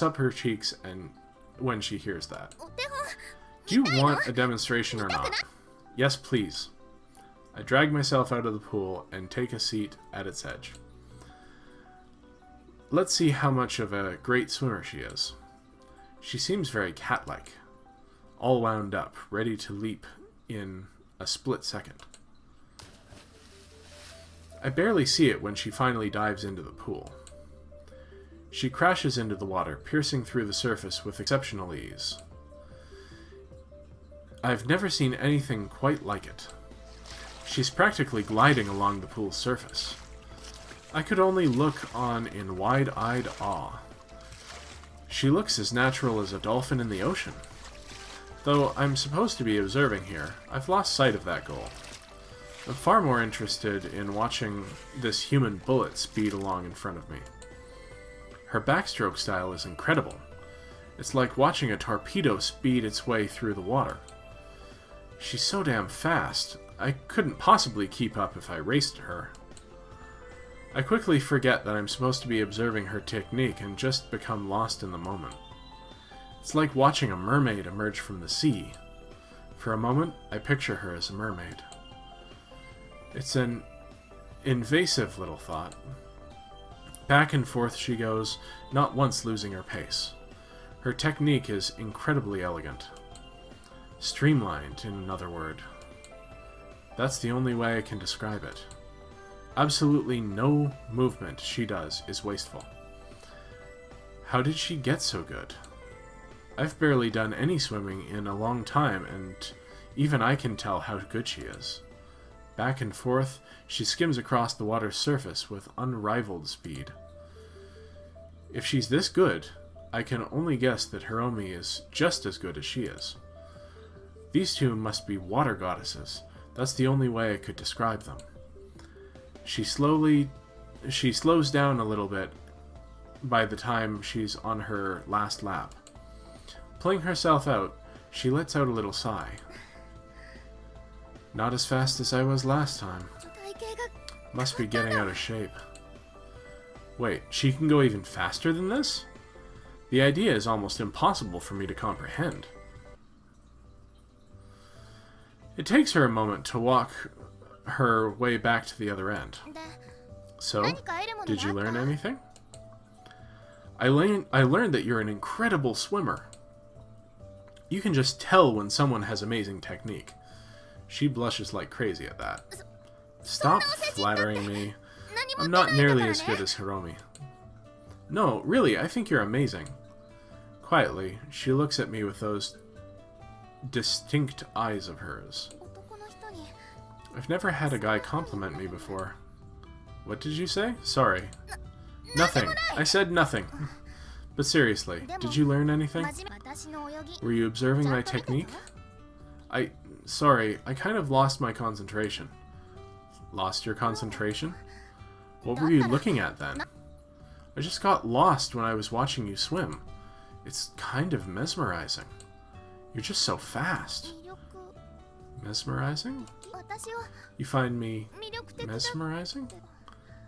up her cheeks and when she hears that. Do you want a demonstration or not? Yes, please. I drag myself out of the pool and take a seat at its edge. Let's see how much of a great swimmer she is. She seems very cat-like, all wound up, ready to leap in a split second. I barely see it when she finally dives into the pool. She crashes into the water, piercing through the surface with exceptional ease. I've never seen anything quite like it. She's practically gliding along the pool's surface. I could only look on in wide-eyed awe. She looks as natural as a dolphin in the ocean. Though I'm supposed to be observing here, I've lost sight of that goal. I'm far more interested in watching this human bullet speed along in front of me. Her backstroke style is incredible. It's like watching a torpedo speed its way through the water. She's so damn fast, I couldn't possibly keep up if I raced her. I quickly forget that I'm supposed to be observing her technique and just become lost in the moment. It's like watching a mermaid emerge from the sea. For a moment, I picture her as a mermaid. It's an invasive little thought. Back and forth she goes, not once losing her pace. Her technique is incredibly elegant. Streamlined, in another word. That's the only way I can describe it. Absolutely no movement she does is wasteful. How did she get so good? I've barely done any swimming in a long time, and even I can tell how good she is. Back and forth, she skims across the water's surface with unrivaled speed. If she's this good, I can only guess that Hiromi is just as good as she is. These two must be water goddesses. That's the only way I could describe them. She slows down a little bit by the time she's on her last lap. Pulling herself out, she lets out a little sigh. Not as fast as I was last time. Must be getting out of shape. Wait, she can go even faster than this? The idea is almost impossible for me to comprehend. It takes her a moment to walk her way back to the other end. So, did you learn anything? I learned that you're an incredible swimmer. You can just tell when someone has amazing technique. She blushes like crazy at that. Stop flattering me. I'm not nearly as good as Hiromi. No, really, I think you're amazing. Quietly, she looks at me with those distinct eyes of hers. I've never had a guy compliment me before. What did you say? Sorry. Nothing. I said nothing. But seriously, did you learn anything? Were you observing my technique? Sorry, I kind of lost my concentration. Lost your concentration? What were you looking at then? I just got lost when I was watching you swim. It's kind of mesmerizing. You're just so fast. Mesmerizing? You find me mesmerizing?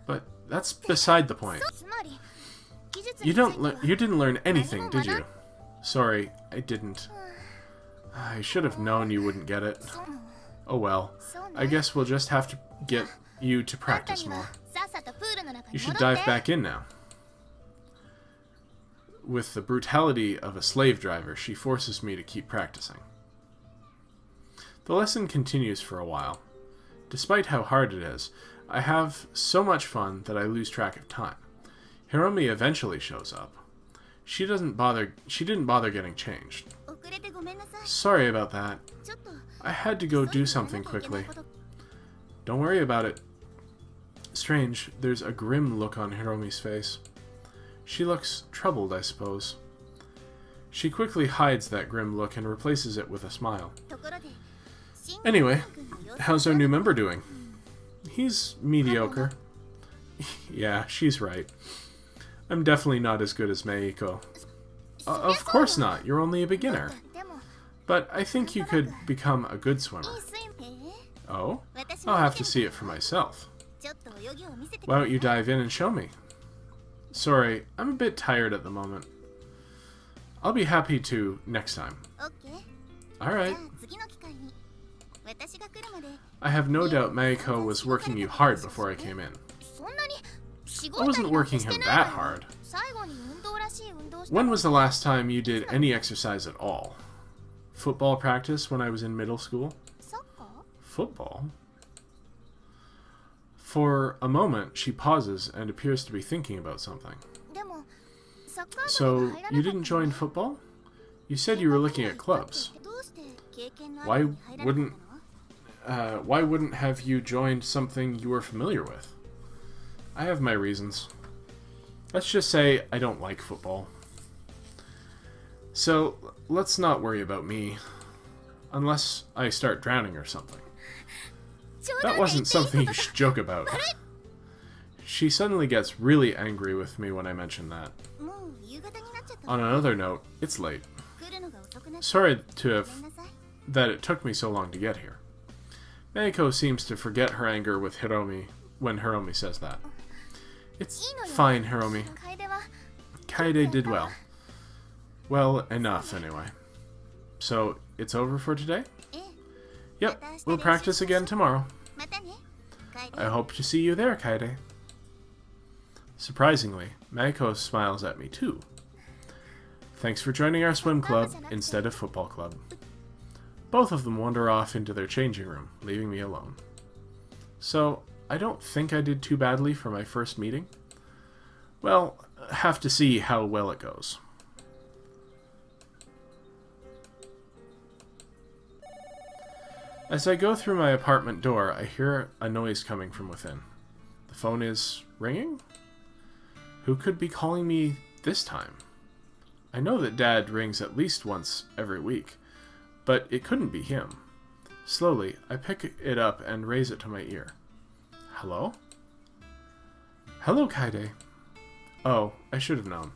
But that's beside the point. You didn't learn anything, did you? Sorry, I didn't. I should have known you wouldn't get it. Oh well, I guess we'll just have to get you to practice more. You should dive back in now. With the brutality of a slave driver, she forces me to keep practicing. The lesson continues for a while. Despite how hard it is, I have so much fun that I lose track of time. Hiromi eventually shows up. She didn't bother getting changed. Sorry about that. I had to go do something quickly. Don't worry about it. Strange, there's a grim look on Hiromi's face. She looks troubled, I suppose. She quickly hides that grim look and replaces it with a smile. Anyway, how's our new member doing? He's mediocre. Yeah, she's right. I'm definitely not as good as Meiko. Of course not, you're only a beginner. But I think you could become a good swimmer. Oh? I'll have to see it for myself. Why don't you dive in and show me? Sorry, I'm a bit tired at the moment. I'll be happy to next time. Alright. I have no doubt Meiko was working you hard before I came in. I wasn't working him that hard. When was the last time you did any exercise at all? Football practice when I was in middle school? Football? For a moment, she pauses and appears to be thinking about something. So, you didn't join football? You said you were looking at clubs. Why wouldn't have you joined something you were familiar with? I have my reasons. Let's just say I don't like football. So, let's not worry about me. Unless I start drowning or something. That wasn't something you should joke about. She suddenly gets really angry with me when I mention that. On another note, it's late. Sorry that it took me so long to get here. Meiko seems to forget her anger with Hiromi when Hiromi says that. It's fine, Hiromi. Kaede did well. Well, enough, anyway. So, it's over for today? Yep, we'll practice again tomorrow. I hope to see you there, Kaede. Surprisingly, Meiko smiles at me too. Thanks for joining our swim club instead of football club. Both of them wander off into their changing room, leaving me alone. So, I don't think I did too badly for my first meeting. Well, have to see how well it goes. As I go through my apartment door, I hear a noise coming from within. The phone is ringing? Who could be calling me this time? I know that Dad rings at least once every week, but it couldn't be him. Slowly, I pick it up and raise it to my ear. Hello? Hello, Kaide. Oh, I should have known.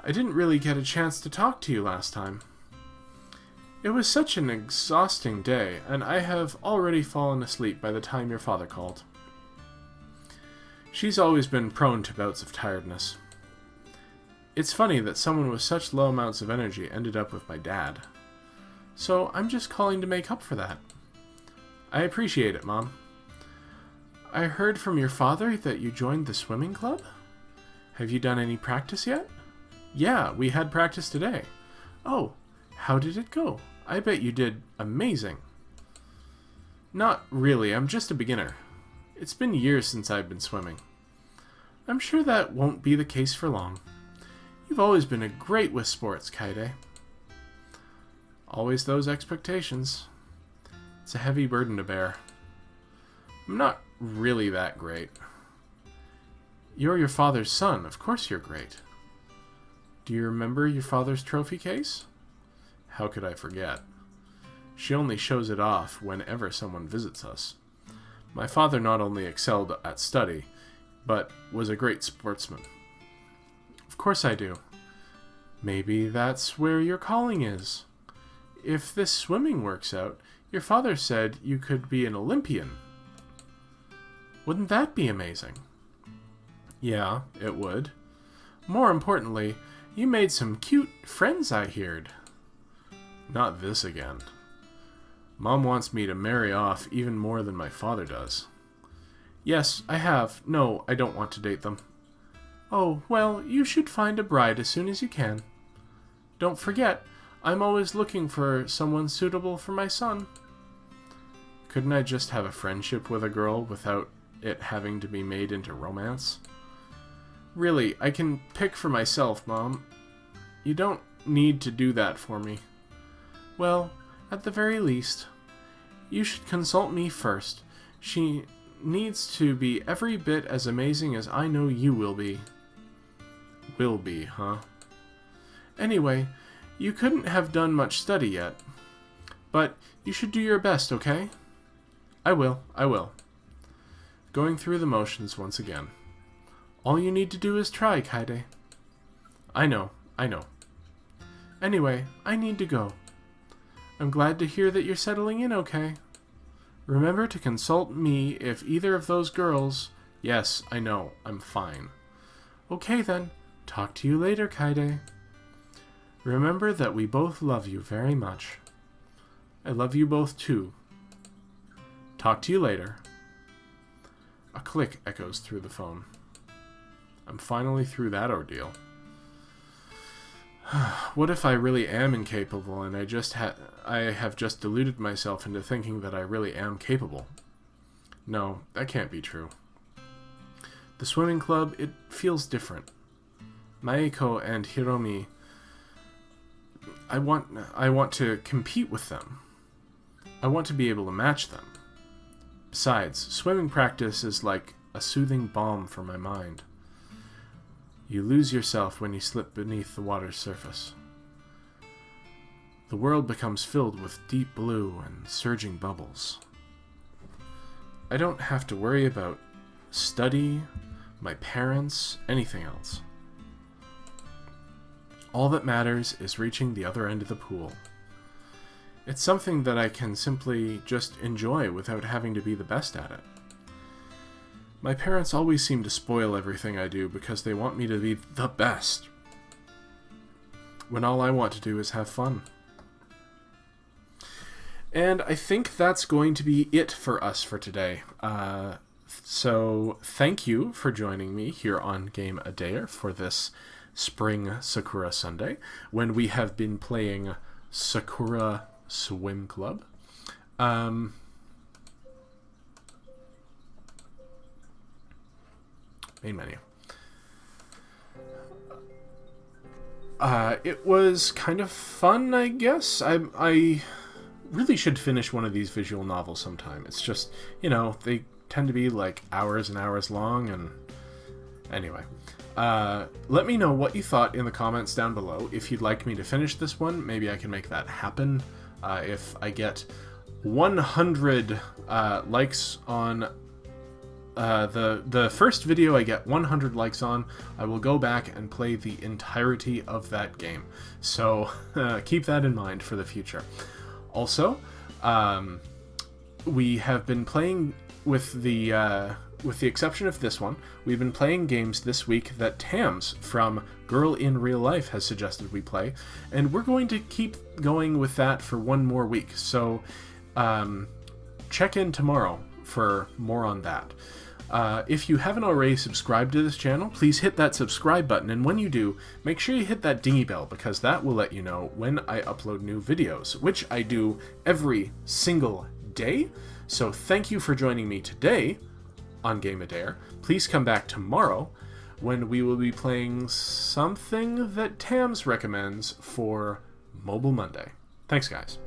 I didn't really get a chance to talk to you last time. It was such an exhausting day, and I have already fallen asleep by the time your father called. She's always been prone to bouts of tiredness. It's funny that someone with such low amounts of energy ended up with my dad. So I'm just calling to make up for that. I appreciate it, Mom. I heard from your father that you joined the swimming club? Have you done any practice yet? Yeah, we had practice today. Oh, how did it go? I bet you did amazing. Not really, I'm just a beginner. It's been years since I've been swimming. I'm sure that won't be the case for long. You've always been a great with sports, Kaide. Always those expectations. It's a heavy burden to bear. I'm not really that great. You're your father's son, of course you're great. Do you remember your father's trophy case? How could I forget? She only shows it off whenever someone visits us. My father not only excelled at study, but was a great sportsman. Of course I do. Maybe that's where your calling is. If this swimming works out, your father said you could be an Olympian. Wouldn't that be amazing? Yeah, it would. More importantly, you made some cute friends, I heard. Not this again. Mom wants me to marry off even more than my father does. Yes, I have. No, I don't want to date them. Oh, well, you should find a bride as soon as you can. Don't forget, I'm always looking for someone suitable for my son. Couldn't I just have a friendship with a girl without it having to be made into romance? Really, I can pick for myself, Mom. You don't need to do that for me. Well, at the very least, you should consult me first. She needs to be every bit as amazing as I know you will be. Will be, huh? Anyway, you couldn't have done much study yet. But you should do your best, okay? I will. Going through the motions once again. All you need to do is try, Kaide. I know. Anyway, I need to go. I'm glad to hear that you're settling in okay. Remember to consult me if either of those girls... Yes, I know. I'm fine. Okay then. Talk to you later, Kaide. Remember that we both love you very much. I love you both too. Talk to you later. A click echoes through the phone. I'm finally through that ordeal. What if I really am incapable and I have just deluded myself into thinking that I really am capable? No, that can't be true. The swimming club, it feels different. Maeko and Hiromi, I want to compete with them. I want to be able to match them. Besides, swimming practice is like a soothing balm for my mind. You lose yourself when you slip beneath the water's surface. The world becomes filled with deep blue and surging bubbles. I don't have to worry about study, my parents, anything else. All that matters is reaching the other end of the pool. It's something that I can simply just enjoy without having to be the best at it. My parents always seem to spoil everything I do because they want me to be the best, when all I want to do is have fun. And I think that's going to be it for us for today. So thank you for joining me here on Game A Dayer for this Spring Sakura Sunday, when we have been playing Sakura Swim Club. Main menu. It was kind of fun, I guess. I really should finish one of these visual novels sometime. It's just, you know, they tend to be like hours and hours long, and anyway. Let me know what you thought in the comments down below. If you'd like me to finish this one, maybe I can make that happen. If I get 100 likes on the first video I get 100 likes on, I will go back and play the entirety of that game. So keep that in mind for the future. Also, we have been playing with the exception of this one, we've been playing games this week that Tams from Girl in Real Life has suggested we play, and we're going to keep going with that for one more week. So check in tomorrow for more on that. If you haven't already subscribed to this channel, please hit that subscribe button, and when you do, make sure you hit that dingy bell, because that will let you know when I upload new videos, which I do every single day. So thank you for joining me today on Game Adair. Please come back tomorrow when we will be playing something that Tams recommends for Mobile Monday. Thanks, guys.